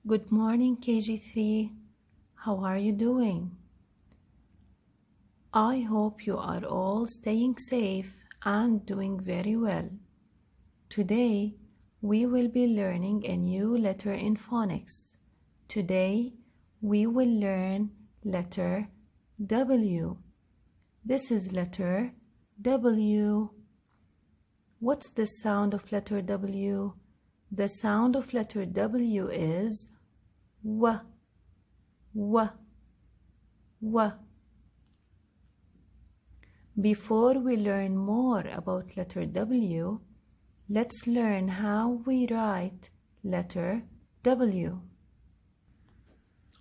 Good morning, KG3. How are you doing? I hope you are all staying safe and doing very well. Today, we will be learning a new letter in phonics. Today, we will learn letter W. This is letter W. What's the sound of letter W? The sound of letter W is W, W, W. Before we learn more about letter W, let's learn how we write letter W.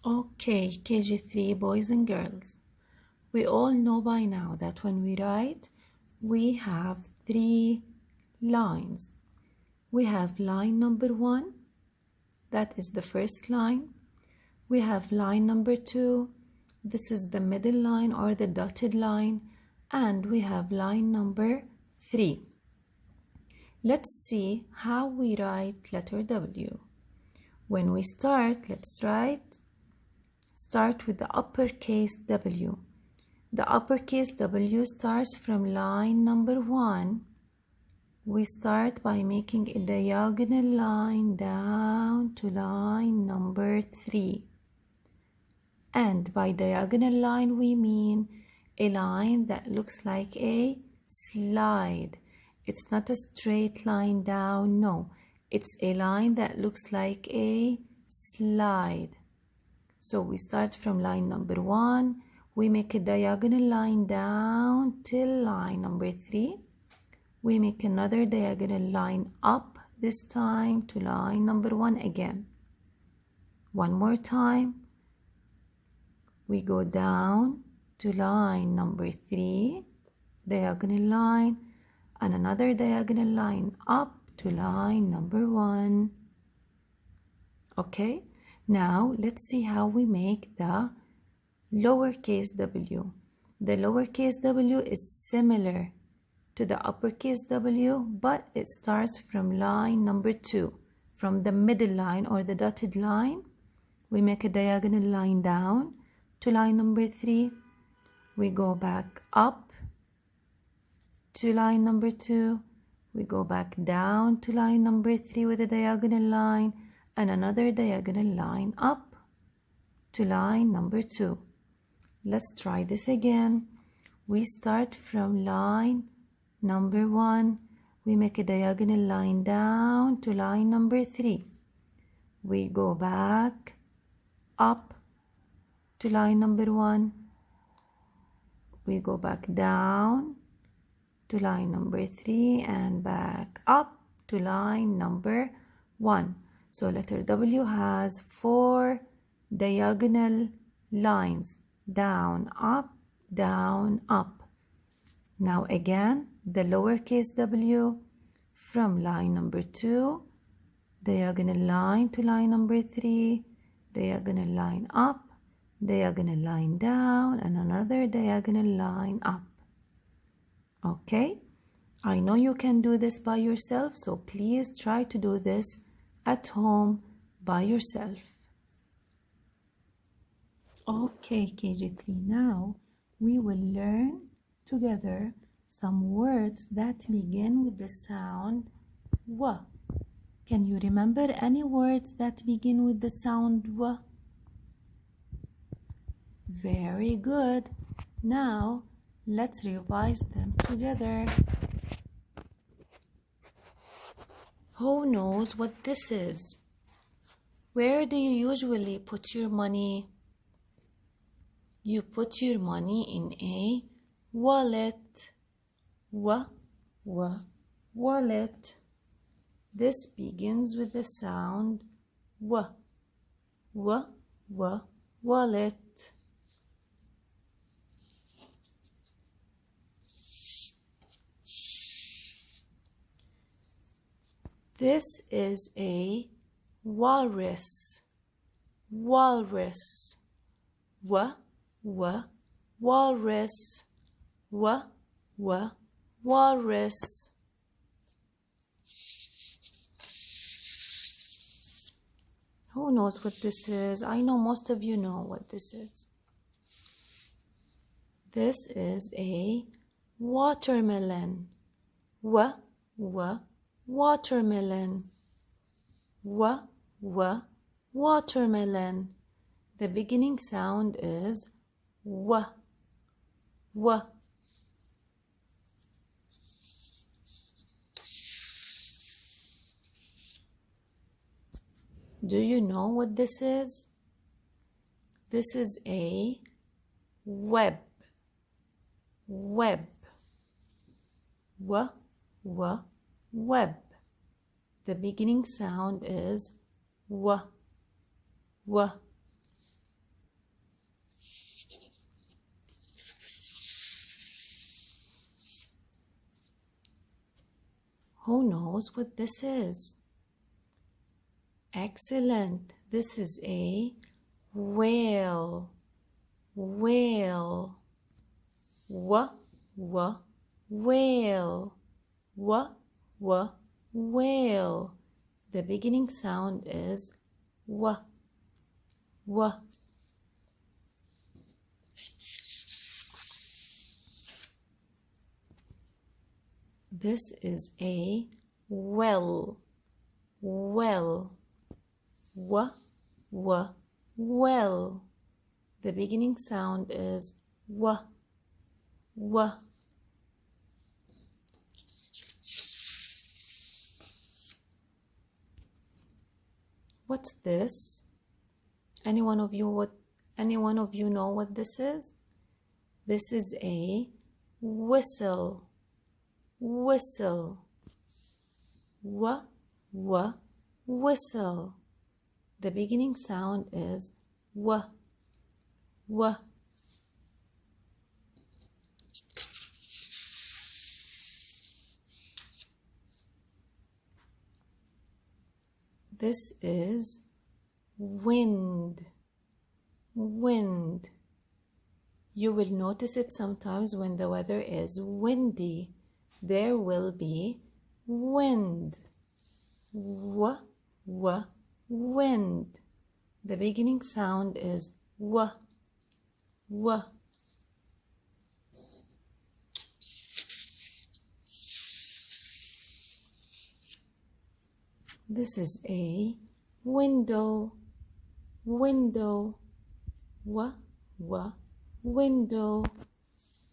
Okay, KG3 boys and girls, we all know by now that when we write, we have 3 lines. We have line number 1, that is the first line. We have line number 2, this is the middle line or the dotted line, and we have line number 3. Let's see how we write letter W. When we start, let's start with the uppercase W. The uppercase W starts from line number 1. We start by making a diagonal line down to line number 3. And by diagonal line, we mean a line that looks like a slide. It's not a straight line down, no. It's a line that looks like a slide. So we start from line number 1. We make a diagonal line down till line number 3. We make another diagonal line up, this time to line number 1 again. One more time. We go down to line number 3, diagonal line, and another diagonal line up to line number 1. Okay, now let's see how we make the lowercase w. The lowercase w is similar to the uppercase W, but it starts from line number 2. From the middle line or the dotted line, we make a diagonal line down to line number 3. We go back up to line number 2. We go back down to line number 3 with a diagonal line and another diagonal line up to line number 2. Let's try this again. We start from line number 1, we make a diagonal line down to line number 3. We go back up to line number 1. We go back down to line number 3 and back up to line number 1. So letter W has 4 diagonal lines, down, up, down, up. Now again, the lowercase w from line number 2, diagonal line to line number 3, diagonal line up, diagonal line down, and another diagonal line up. Okay, I know you can do this by yourself, so please try to do this at home by yourself. Okay, KG3, now we will learn together some words that begin with the sound W. Can you remember any words that begin with the sound W? Very good. Now let's revise them together. Who knows what this is? Where do you usually put your money? You put your money in a wallet. Wallet. This begins with the sound W. Wallet. This is a walrus. Walrus. Walrus. Walrus. Who Who knows what this is? I know most of you know what this is. This is a watermelon. Watermelon. Watermelon. The beginning sound is w. Do you know what this is? This is a web. Web. Web. The beginning sound is w. Who knows what this is? Excellent. This is a whale. Whale. Whale. Whale. The beginning sound is w. This is a well. Well. Well. The beginning sound is w. What's this? Any one of you know what this is? This is a whistle. Whistle. Whistle. The beginning sound is w. This is wind. Wind. You will notice it sometimes when the weather is windy. There will be wind. Wind. The beginning sound is w. This is a window. Window. Window.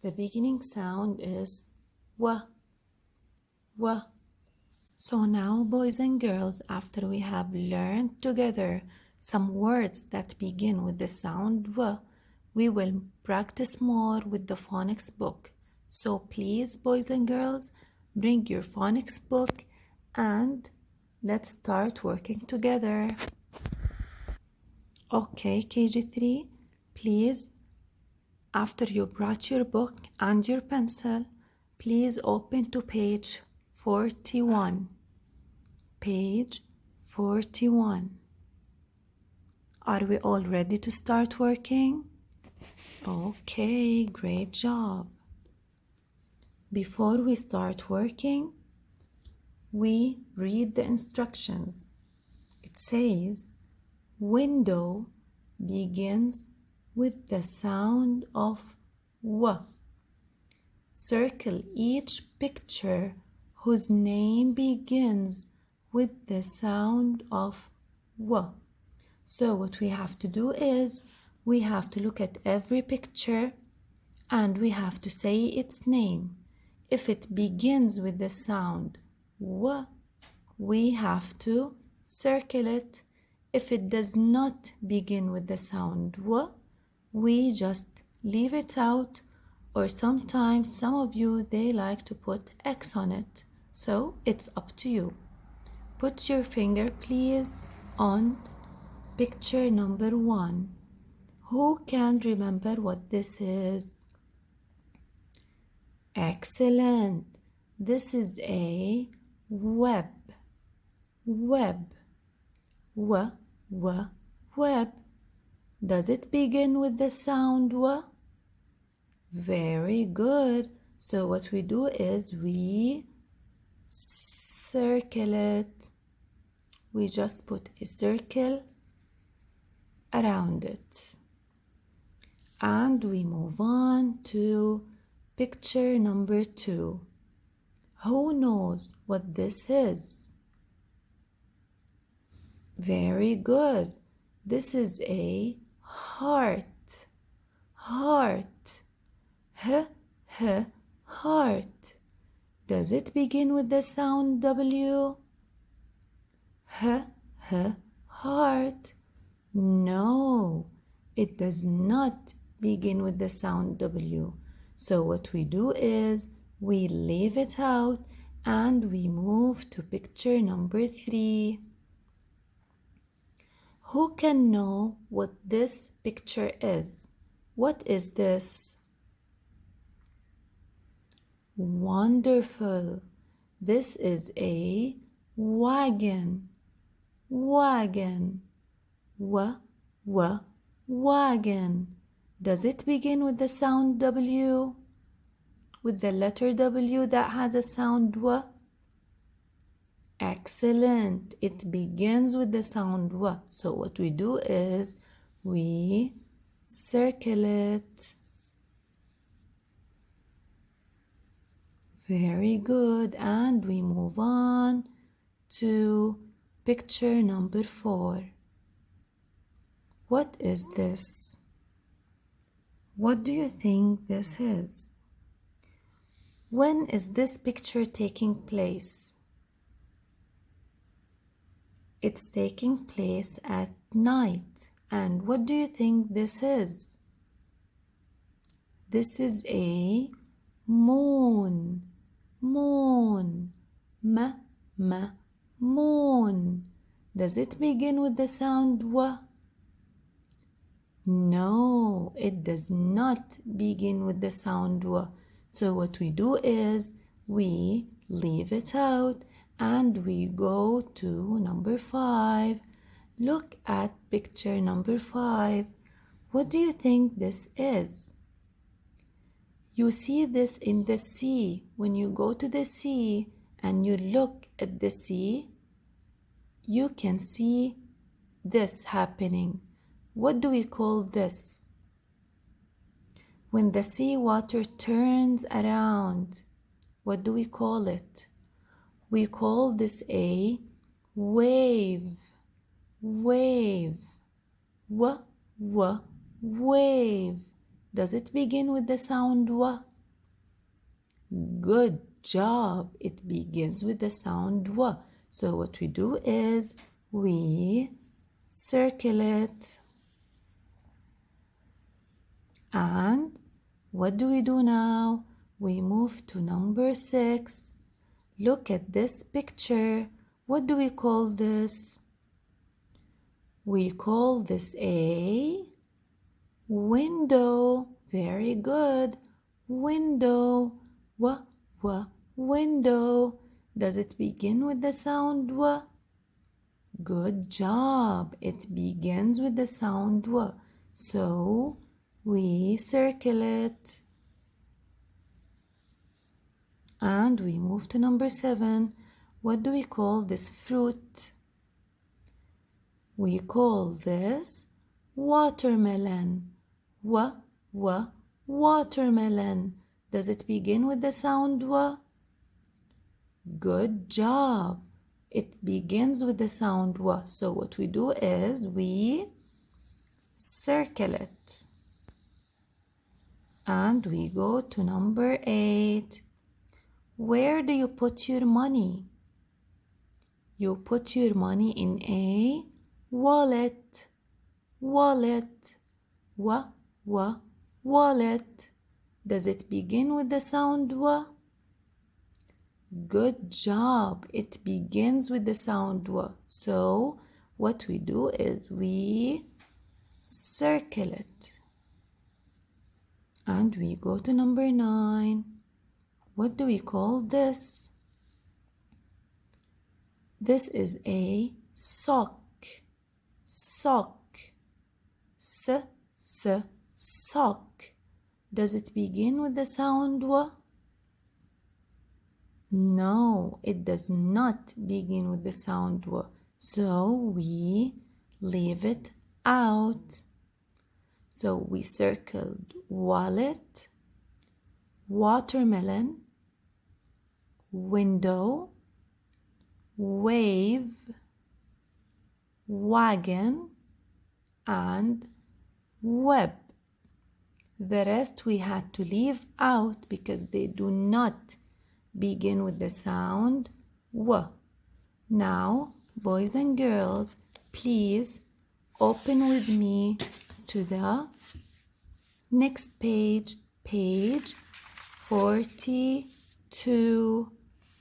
The beginning sound is w. So now, boys and girls, after we have learned together some words that begin with the sound w, we will practice more with the phonics book. So please, boys and girls, bring your phonics book and let's start working together. Okay, KG3, please, after you brought your book and your pencil, please open to page 41. Page 41. Are we all ready to start working? Okay, great job. Before we start working, we read the instructions. It says, window begins with the sound of w. Circle each picture whose name begins with the sound of w. So what we have to do is, we have to look at every picture and we have to say its name. If it begins with the sound w, we have to circle it. If it does not begin with the sound w, we just leave it out, or sometimes some of you, they like to put X on it. So it's up to you. Put your finger, please, on picture number 1. Who can remember what this is? Excellent. This is a web. Web. Web. Does it begin with the sound w? Very good. So what we do is we circle it. We just put a circle around it. And we move on to picture number 2. Who knows what this is? Very good. This is a heart. Heart. Heart. Does it begin with the sound W? Heart. No, it does not begin with the sound W. So what we do is we leave it out and we move to picture number 3. Who can know what this picture is? What is this? Wonderful. This is a wagon. Wagon. Wagon. Does it begin with the sound W? With the letter W that has a sound W? Excellent. It begins with the sound W. So what we do is we circle it. Very good. And we move on to picture number 4. What is this? What do you think this is? When is this picture taking place? It's taking place at night. And what do you think this is? This is a moon. Moon. Moon. Does it begin with the sound W? No, it does not begin with the sound W. So what we do is we leave it out and we go to number 5. Look at picture number 5. What do you think this is? You see this in the sea. When you go to the sea and you look at the sea, you can see this happening. What do we call this? When the sea water turns around, what do we call it? We call this a wave. Wave. Wave. Does it begin with the sound W? Good job. It begins with the sound W. So what we do is we circle it. And what do we do now? We move to number 6. Look at this picture. What do we call this? We call this a window. Very good. Window. Window. Does it begin with the sound W? Good job. It begins with the sound W. So we circle it. And we move to number 7. What do we call this fruit? We call this watermelon. Watermelon. Does it begin with the sound W? Good job. It begins with the sound W. So what we do is we circle it. And we go to number 8. Where do you put your money? You put your money in a wallet. Wallet. Wallet. Does it begin with the sound W? Good job. It begins with the sound W. So what we do is we circle it. And we go to number 9. What do we call this? This is a sock. Sock. Sock. Does it begin with the sound W? No, it does not begin with the sound W. So we leave it out. So we circled wallet, watermelon, window, wave, wagon, and web. The rest we had to leave out because they do not begin with the sound W. Now, boys and girls, please open with me to the next page, page 42.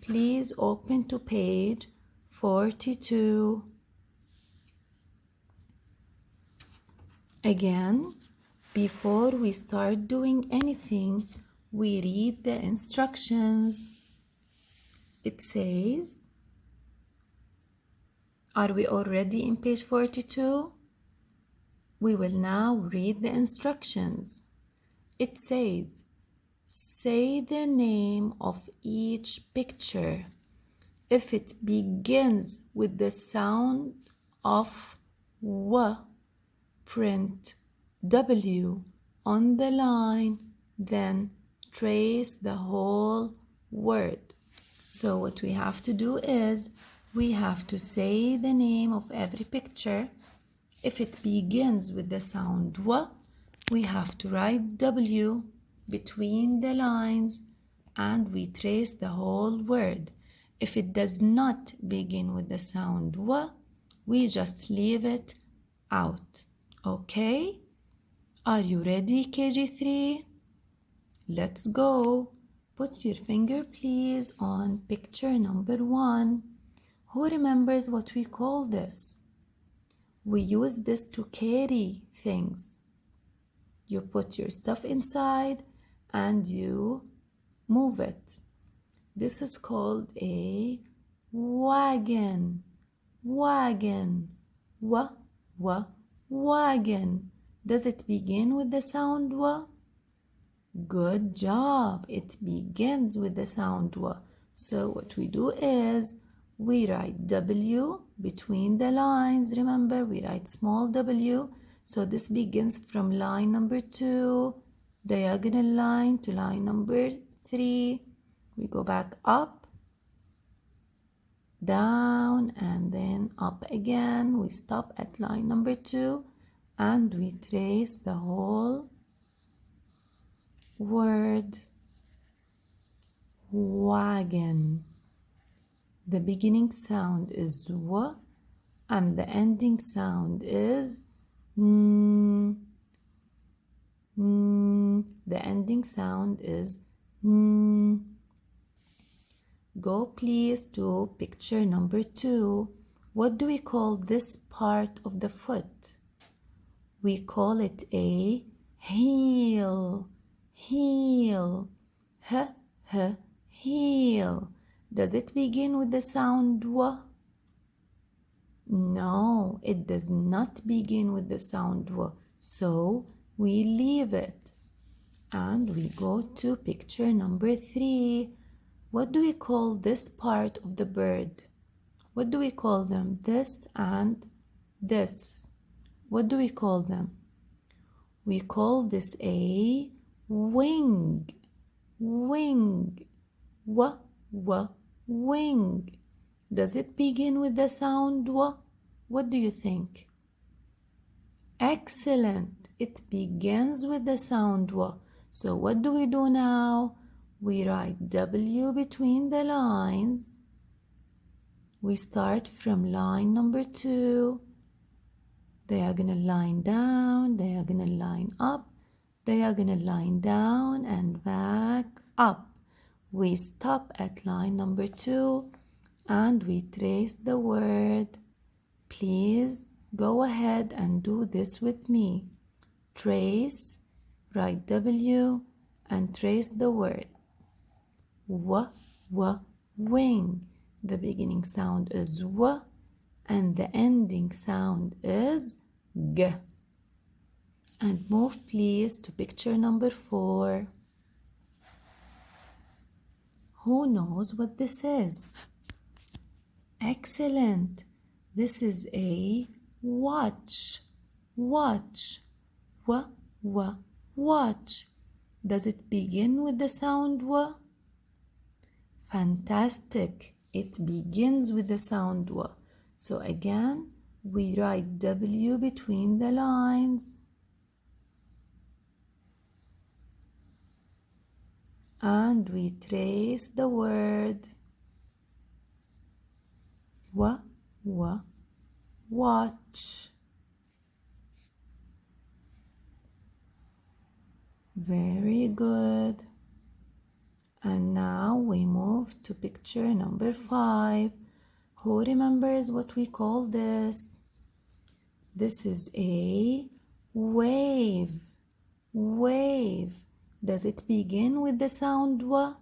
Please open to page 42. Again, before we start doing anything, we read the instructions. It says, are we already in page 42? We will now read the instructions. It says, say the name of each picture. If it begins with the sound of W, print W on the line, then trace the whole word. So what we have to do is, we have to say the name of every picture. If it begins with the sound W, we have to write W between the lines and we trace the whole word. If it does not begin with the sound W, we just leave it out. Okay? Are you ready, KG3? Let's go. Put your finger, please, on picture number 1. Who remembers what we call this? We use this to carry things. You put your stuff inside and you move it. This is called a wagon. Wagon. Wagon. Does it begin with the sound W? Good job. It begins with the sound W. So what we do is, we write W between the lines. Remember, we write small w. So this begins from line number 2, diagonal line to line number 3. We go back up, down, and then up again. We stop at line number 2 and we trace the whole word. Wagon. The beginning sound is W and the ending sound is N. The ending sound is N. Go please to picture number 2. What do we call this part of the foot? We call it a heel. Heel. Heel. Does it begin with the sound W? No, it does not begin with the sound W. So we leave it. And we go to picture number 3. What do we call this part of the bird? What do we call them? This and this. What do we call them? We call this a wing. Wing. Wing. Does it begin with the sound W? What do you think? Excellent. It begins with the sound W. So what do we do now? We write W between the lines. We start from line number 2. Diagonal line down, diagonal line up, diagonal line down and back up. We stop at line number 2 and we trace the word. Please go ahead and do this with me. Trace, write W and trace the word. Wing. The beginning sound is W and the ending sound is G. And move please to picture number 4. Who knows what this is? Excellent. This is a watch. watch. Watch. Does it begin with the sound W? Fantastic. It begins with the sound W. So again, we write W between the lines. And we trace the word watch. Very good. And now we move to picture number 5. Who remembers what we call this? This is a wave. Does it begin with the sound W?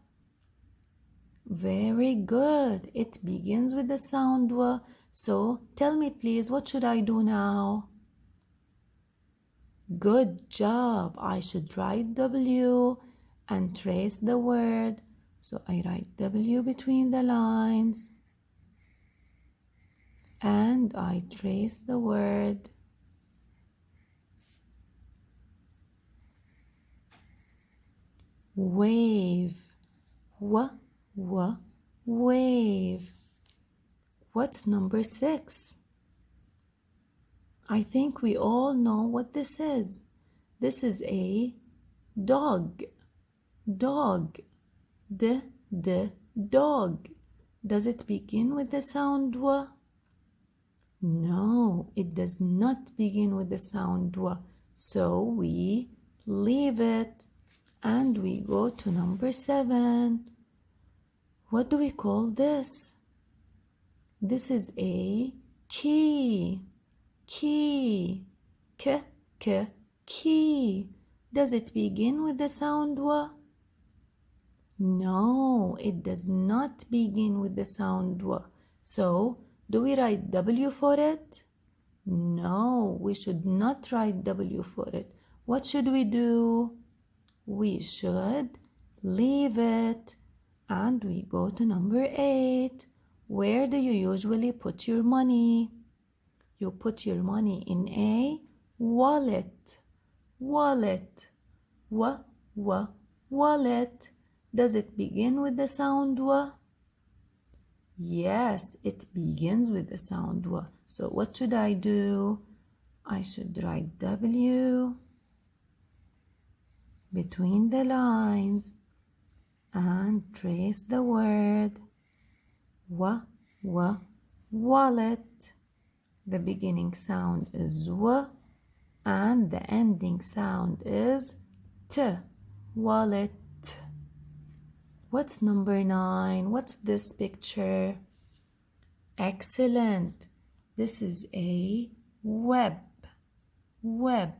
Very good. It begins with the sound W. So tell me please, what should I do now? Good job. I should write W and trace the word. So I write W between the lines and I trace the word. Wave. Wave. What's number 6? I think we all know what this is. This is a dog. Dog. Dog. Does it begin with the sound W? No, it does not begin with the sound W. So we leave it and we go to number 7. What do we call this? This is a key. Key. Key. Does it begin with the sound W? No, it does not begin with the sound W. So, do we write W for it? No, we should not write W for it. What should we do? We should leave it and we go to number 8. Where do you usually put your money? You put your money in a wallet. Wallet. Wallet. Does it begin with the sound W? Yes, it begins with the sound W. So what should I do? I should write W between the lines and trace the word wallet. The beginning sound is W and the ending sound is T. Wallet. What's number 9? What's this picture? Excellent. This is a web. Web.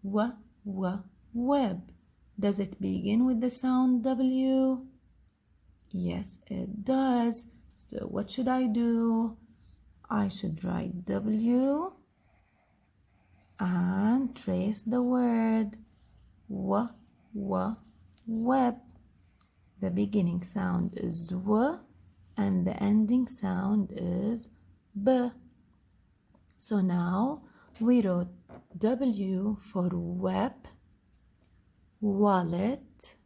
Web. Does it begin with the sound W? Yes, it does. So what should I do? I should write W and trace the word web. The beginning sound is W and the ending sound is B. So now we wrote W for web, wallet,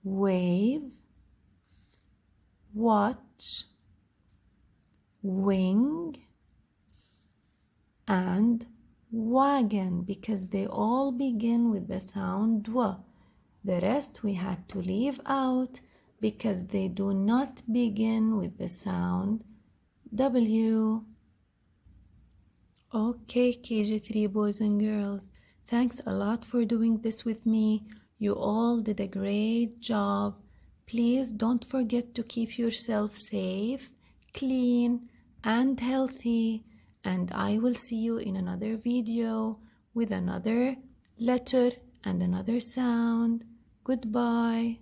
wave, watch, wing, and wagon because they all begin with the sound W. The rest we had to leave out because they do not begin with the sound W. Okay, KG3 boys and girls, thanks a lot for doing this with me. You all did a great job. Please don't forget to keep yourself safe, clean, and healthy. And I will see you in another video with another letter and another sound. Goodbye.